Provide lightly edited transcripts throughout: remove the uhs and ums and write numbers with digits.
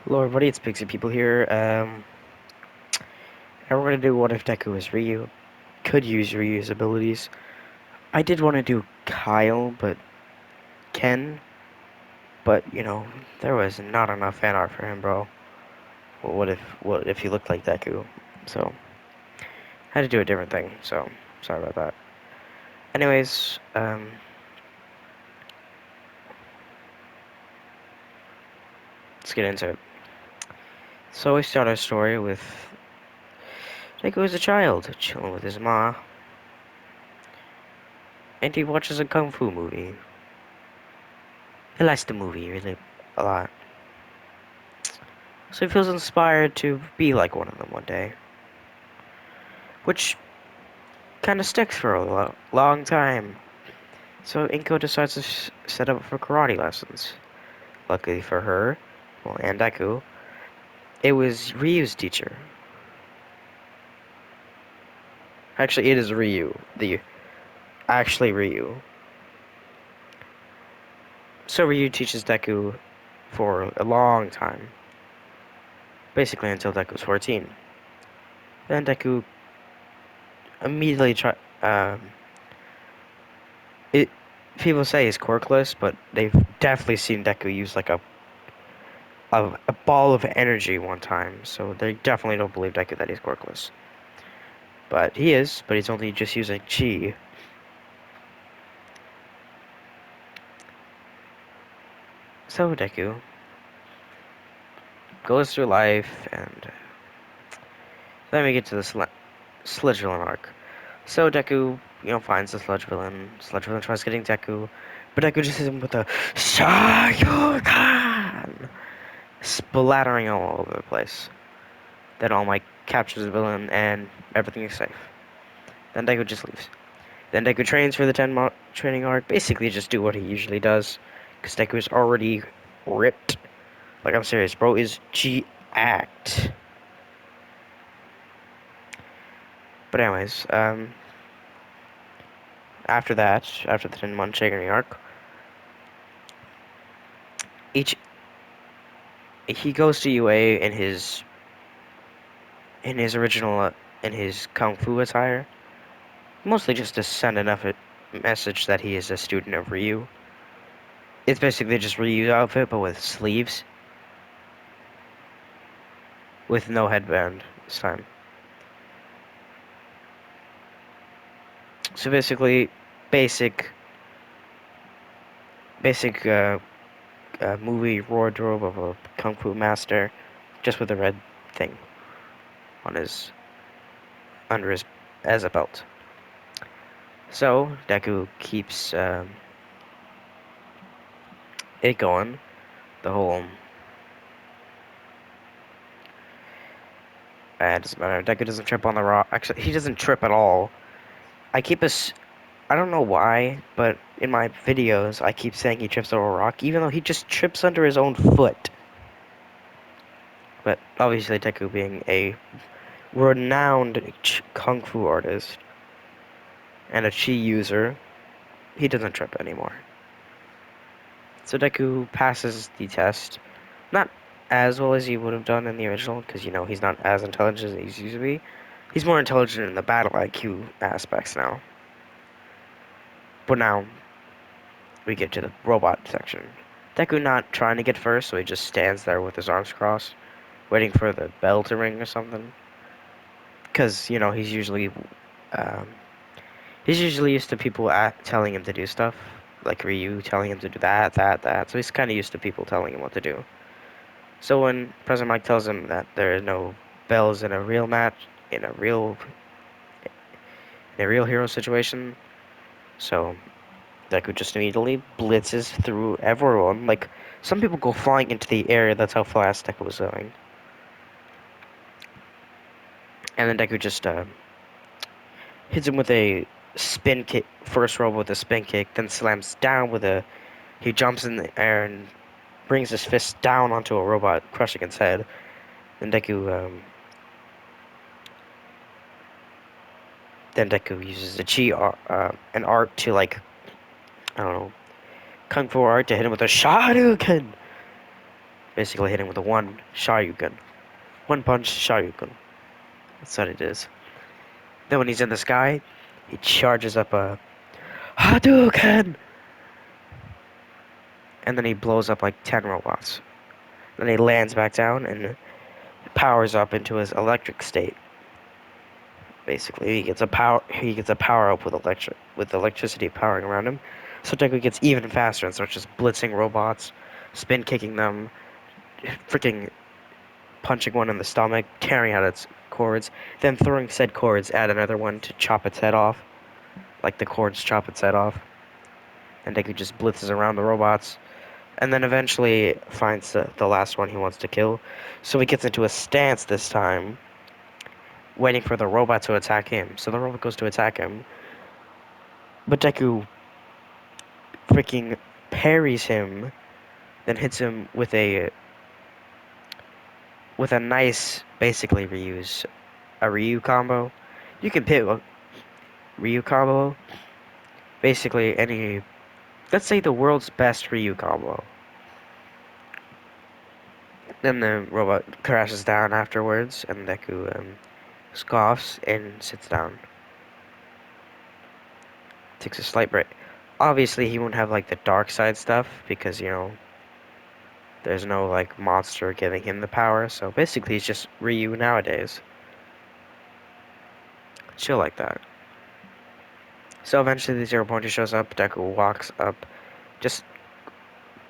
Hello everybody, it's Pixie People here. And we're gonna do what if Deku was Ryu. Could use Ryu's abilities. I did want to do Kyle, but Ken, but there was not enough fan art for him, bro. Well, what if he looked like Deku? So had to do a different thing. So sorry about that. Anyways, let's get into it. So we start our story with Deku as a child, chilling with his ma, and he watches a kung fu movie. He likes the movie really a lot. So he feels inspired to be like one of them one day. Which kind of sticks for a long time. So Inko decides to set up for karate lessons. Luckily for her, well, and Deku, it was Ryu's teacher. Actually, it is Ryu. Actually Ryu. So Ryu teaches Deku for a long time. Basically until Deku's 14. Then Deku immediately it people say he's quirkless, but they've definitely seen Deku use like a ball of energy one time, so they definitely don't believe Deku that he's quirkless. But he is, but he's only just using chi. So Deku goes through life, and then we get to the Sludge Villain arc. So Deku, finds the Sludge Villain. Sludge Villain tries getting Deku, but Deku just hits him with a Shoryuken, splattering all over the place. Then All Might captures the villain, and everything is safe. Then Deku just leaves. Then Deku trains for the 10 training arc. Basically, just do what he usually does. Because Deku is already ripped. Like, I'm serious, bro is G-act. But anyways, after that, after the 10-month training arc, each he goes to UA in his original in his kung fu attire, mostly just to send enough message that he is a student of Ryu. It's basically just Ryu's outfit, but with sleeves, with no headband this time. So basically, basic, basic movie wardrobe of a kung fu master, just with a red thing on his under his as a belt. So Deku keeps it going. The whole it doesn't matter. Deku doesn't trip on the rock. Actually, he doesn't trip at all. I keep I don't know why, but in my videos I keep saying he trips over a rock, even though he just trips under his own foot. But obviously, Deku being a renowned kung fu artist and a chi user, he doesn't trip anymore. So Deku passes the test, not as well as he would have done in the original, because he's not as intelligent as he used to be. He's more intelligent in the battle IQ aspects now. But now we get to the robot section. Deku not trying to get first, so he just stands there with his arms crossed, waiting for the bell to ring or something. Because um, he's usually used to people telling him to do stuff, like Ryu telling him to do that, that, that. So he's kind of used to people telling him what to do. So when President Mike tells him that there are no bells in a real match, in a real hero situation, so Deku just immediately blitzes through everyone. Like, some people go flying into the air. That's how fast Deku was going. And then Deku just hits him with a spin kick, first roll with a spin kick, then slams down with a. He jumps in the air and brings his fist down onto a robot, crushing its head. Then Deku uses a an art to, like, I don't know, kung fu art to hit him with a Shoryuken. basically hitting with a one Shoryuken. One punch Shoryuken. That's what it is. Then when he's in the sky, he charges up a Hadouken! And then he blows up like 10 robots. Then he lands back down and powers up into his electric state. Basically, he gets a power up with electricity powering around him. So Deku gets even faster and starts just blitzing robots, spin kicking them, freaking punching one in the stomach, tearing out its cords, then throwing said cords at another one to chop its head off, like the cords chop its head off. And Deku just blitzes around the robots, and then eventually finds the last one he wants to kill. So he gets into a stance this time, waiting for the robot to attack him. So the robot goes to attack him, but Deku freaking parries him, then hits him with a nice, basically a Ryu combo. You can pick a Ryu combo, basically any. Let's say the world's best Ryu combo. Then the robot crashes down afterwards, and Deku scoffs and sits down. Takes a slight break. Obviously, he won't have like the dark side stuff because there's no like monster giving him the power. So basically, he's just Ryu nowadays. Chill like that. So eventually, the Zero Pointer shows up. Deku walks up, just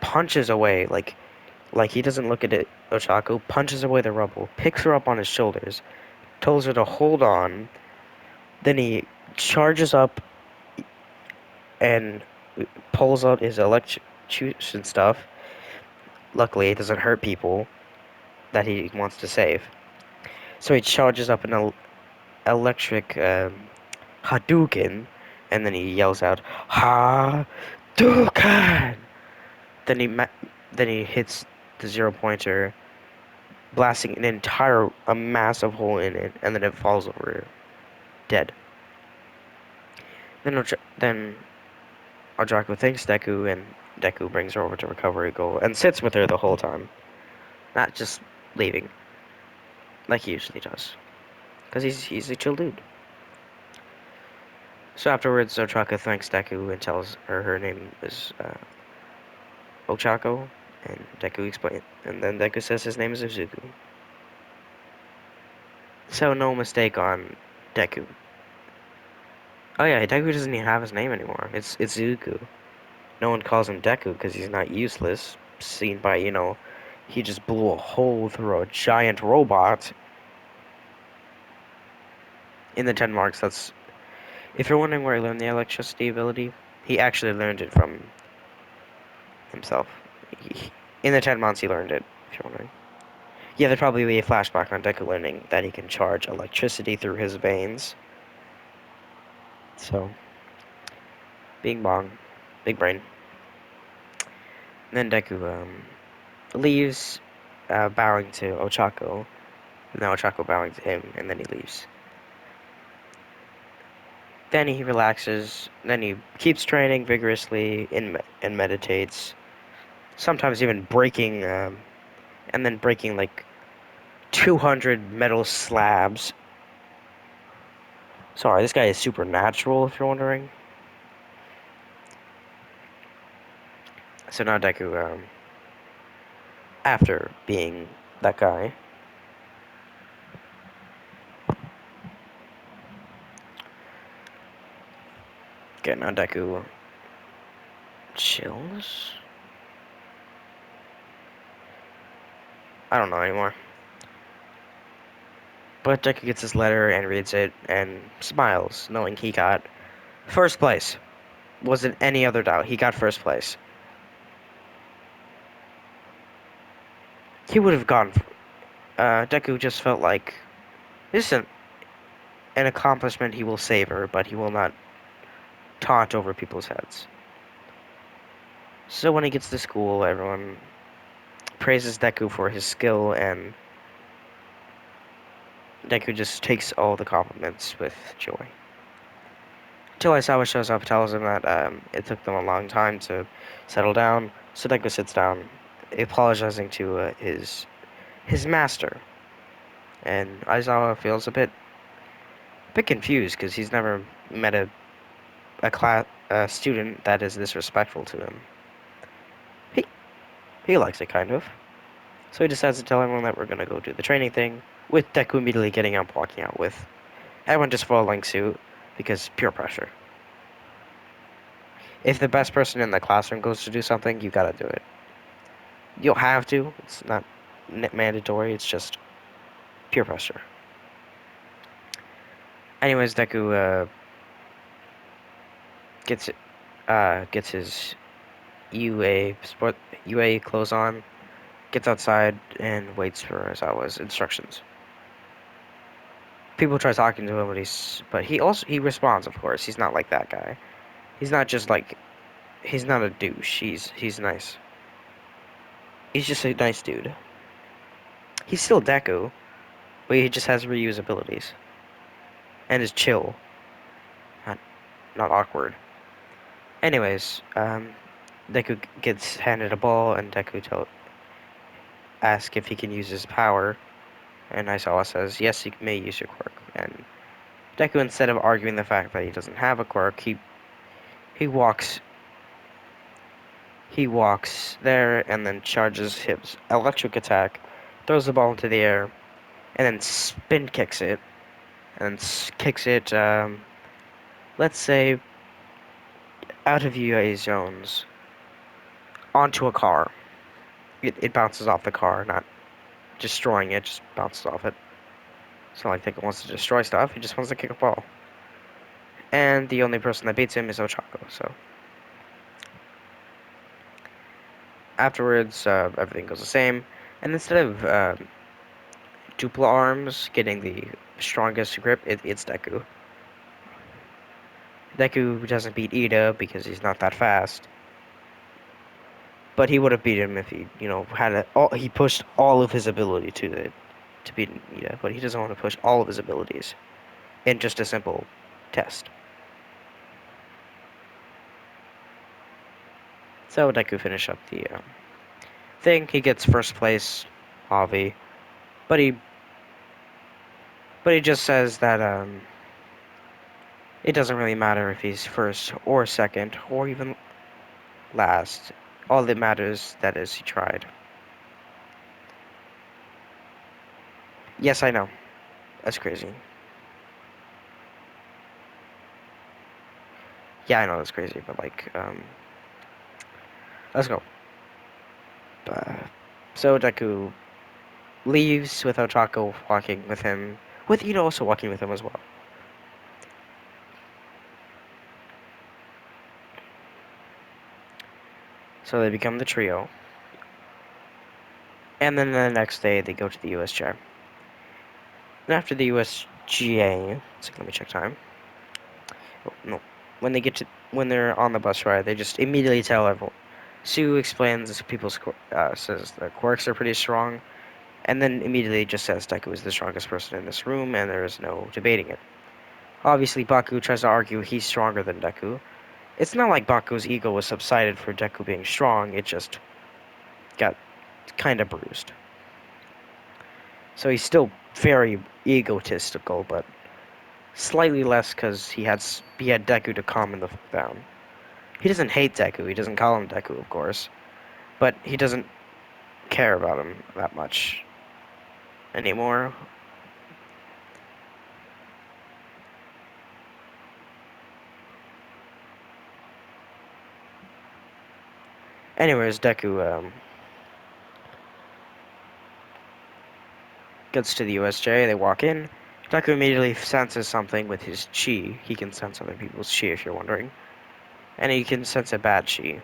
punches away like he doesn't look at it. Ochaco punches away the rubble, picks her up on his shoulders, tells her to hold on. Then he charges up and pulls out his electrocution stuff. Luckily, it doesn't hurt people that he wants to save. So he charges up an electric Hadouken, and then he yells out, Hadouken! Then he hits the Zero Pointer, blasting a massive hole in it, and then it falls over, dead. Then Odraku thanks Deku, and Deku brings her over to Recovery Goal and sits with her the whole time, not just leaving like he usually does, because he's a chill dude. So afterwards, Otraka thanks Deku and tells her name is Ochako, and Deku explains, and then Deku says his name is Izuku. So no mistake on Deku. Oh yeah, Deku doesn't even have his name anymore. It's Izuku. No one calls him Deku because he's not useless. Seen by, he just blew a hole through a giant robot. In the 10 marks, that's... If you're wondering where he learned the electricity ability, he actually learned it from himself. In the 10 months, he learned it, if you're wondering. Yeah, there'd probably be a flashback on Deku learning that he can charge electricity through his veins. So, bing bong. Big brain. And then Deku leaves, bowing to Ochako. Now Ochako bowing to him, and then he leaves. Then he relaxes. Then he keeps training vigorously and meditates. Sometimes even breaking, and then breaking like 200 metal slabs. Sorry, this guy is supernatural, if you're wondering. So now Deku, after being that guy, okay, now Deku chills? I don't know anymore. But Deku gets his letter and reads it and smiles, knowing he got first place. Wasn't any other doubt. He got first place. He would have gone. Deku just felt like this isn't an accomplishment he will savor, but he will not taunt over people's heads. So when he gets to school, everyone praises Deku for his skill, and Deku just takes all the compliments with joy. Until Aizawa shows up, tells him that it took them a long time to settle down. So Deku sits down apologizing to his master, and Aizawa feels a bit confused because he's never met a student that is disrespectful to him. He he likes it kind of, so he decides to tell everyone that we're gonna go do the training thing. With Deku immediately getting up, walking out with everyone just following suit because pure pressure. If the best person in the classroom goes to do something, you gotta do it. You don't have to. It's not mandatory. It's just pure pressure. Anyways, Deku gets gets his UA clothes on, gets outside, and waits for Aizawa's instructions. People try talking to him, but he responds. Of course, he's not like that guy. He's not just like he's not a douche. He's nice. He's just a nice dude. He's still Deku, but he just has reuse abilities and is chill, not not awkward. Anyways, Deku gets handed a ball, and asks if he can use his power, and Aizawa says yes, you may use your quirk. And Deku, instead of arguing the fact that he doesn't have a quirk, he walks he walks there and then charges his electric attack, throws the ball into the air, and then spin kicks it, and kicks it, let's say, out of UA zones onto a car. It bounces off the car, not destroying it, just bounces off it. It's not like Deku wants to destroy stuff, he just wants to kick a ball. And the only person that beats him is Ochako, so. Afterwards, everything goes the same, and instead of Dupla Arms getting the strongest grip, it's Deku. Deku doesn't beat Ida because he's not that fast, but he would have beat him if he, he pushed all of his ability to beat Ida, but he doesn't want to push all of his abilities in just a simple test. So Deku finished up the thing. He gets first place, Avi, but he just says that it doesn't really matter if he's first or second or even last. All that matters that is he tried. Yes, I know. That's crazy. Yeah, I know that's crazy, but like, let's go. So Deku leaves with Ochako walking with him, with Ito also walking with him as well. So they become the trio. And then the next day they go to the USJ. And after the USGA, let me check time. Oh, no, when they're on the bus ride, they just immediately tell everyone. Sue explains says the quirks are pretty strong, and then immediately just says Deku is the strongest person in this room, and there is no debating it. Obviously, Baku tries to argue he's stronger than Deku. It's not like Baku's ego was subsided for Deku being strong, it just got kind of bruised. So he's still very egotistical, but slightly less because he had Deku to calm him the fuck down. He doesn't hate Deku, he doesn't call him Deku, of course, but he doesn't care about him that much anymore. Anyways, Deku gets to the USJ, they walk in. Deku immediately senses something with his chi. He can sense other people's chi, if you're wondering. And he can sense a bad chi.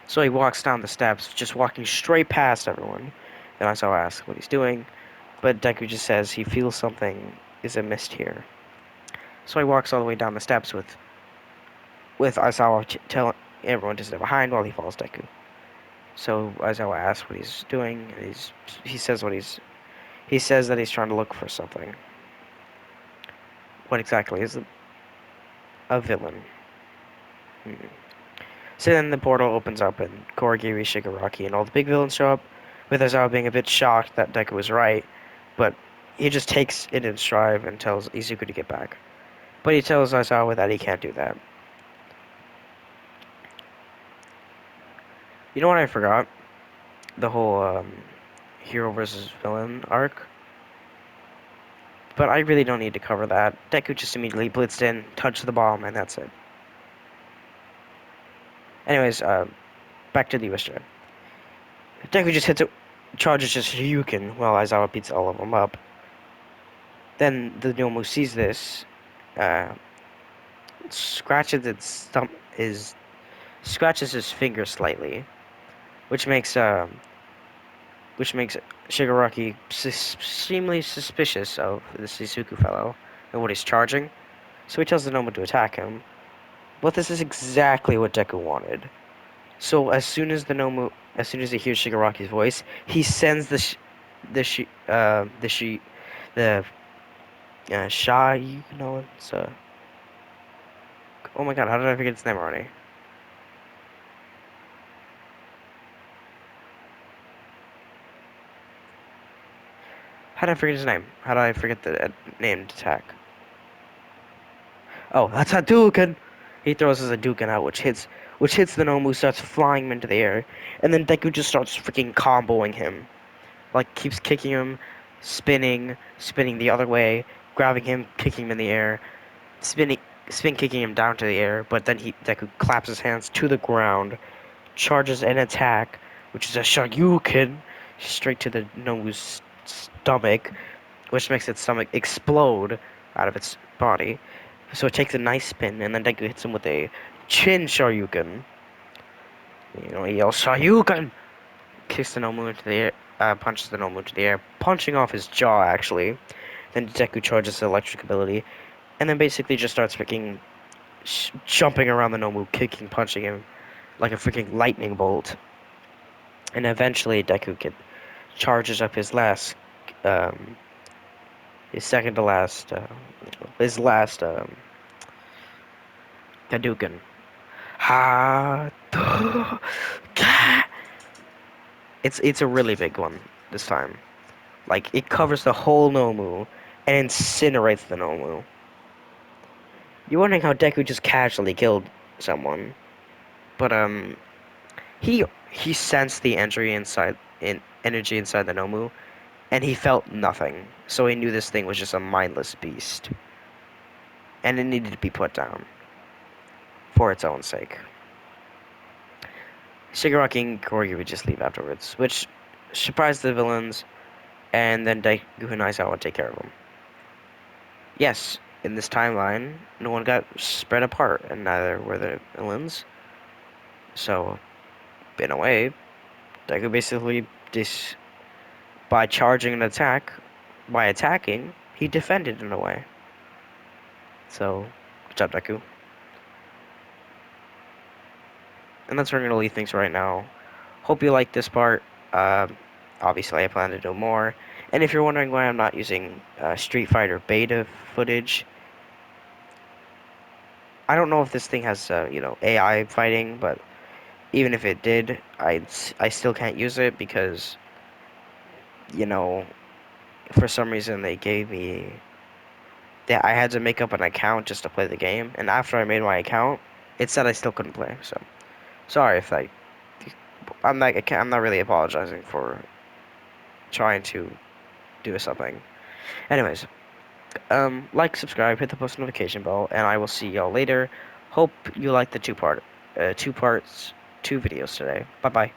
So he walks down the steps, just walking straight past everyone. Then Aizawa asks what he's doing, but Deku just says he feels something is amiss here. So he walks all the way down the steps with Aizawa telling everyone to stay behind while he follows Deku. So Aizawa asks what he's doing, and he says that he's trying to look for something. What exactly is it? A villain. So then the portal opens up and Korigiri, Shigaraki, and all the big villains show up, with Aizawa being a bit shocked that Deku was right, but he just takes it in stride and tells Izuku to get back. But he tells Aizawa that he can't do that. You know what I forgot? The whole hero versus villain arc. But I really don't need to cover that. Deku just immediately blitzed in, touched the bomb, and that's it. Anyways, back to the USJ. Deku just hits it, charges just Shoryuken while Aizawa beats all of them up. Then the Nomu sees this, uh, scratches its scratches his finger slightly, which makes Shigaraki extremely suspicious of the Shizuku fellow and what he's charging. So he tells the Nomu to attack him. But this is exactly what Deku wanted. So as soon as he hears Shigaraki's voice, he sends the Shy, you know, it's oh my god, how did I forget its name already? How did I forget his name? How did I forget the named attack? Oh, that's Hadouken! He throws his Hadouken out, which hits the Nomu, starts flying him into the air, and then Deku just starts freaking comboing him. Like, keeps kicking him, spinning the other way, grabbing him, kicking him in the air, spinning, spin kicking him down to the air, but then Deku claps his hands to the ground, charges an attack, which is a Shoryuken, straight to the Nomu's stomach, which makes its stomach explode out of its body. So it takes a nice spin, and then Deku hits him with a chin Shoryuken. You know, he yells, Shoryuken! Kicks the Nomu into the air, punches the Nomu into the air, punching off his jaw, actually. Then Deku charges the electric ability, and then basically just starts freaking jumping around the Nomu, kicking, punching him like a freaking lightning bolt. And eventually Deku charges up um, his second to last, his last, Hadouken. Hadouken! It's a really big one this time. Like, it covers the whole Nomu and incinerates the Nomu. You're wondering how Deku just casually killed someone. But, he sensed the energy inside the Nomu, and he felt nothing. So he knew this thing was just a mindless beast. And it needed to be put down. For its own sake. Shigaraki and Koryu would just leave afterwards, which surprised the villains, and then Deku and Aizawa would take care of them. Yes, in this timeline, no one got spread apart, and neither were the villains. So, in a way, Deku basically by charging an attack, by attacking, he defended in a way. So, good job, Deku. And that's where I'm going to leave things right now. Hope you liked this part. Obviously, I plan to do more. And if you're wondering why I'm not using Street Fighter beta footage, I don't know if this thing has, AI fighting, but even if it did, I still can't use it because, you know, for some reason they gave me that I had to make up an account just to play the game, and after I made my account, it said I still couldn't play. So sorry if I'm not really apologizing for trying to do something. Anyways, like, subscribe, hit the post notification bell, and I will see y'all later. Hope you like the two parts, two videos today. Bye bye.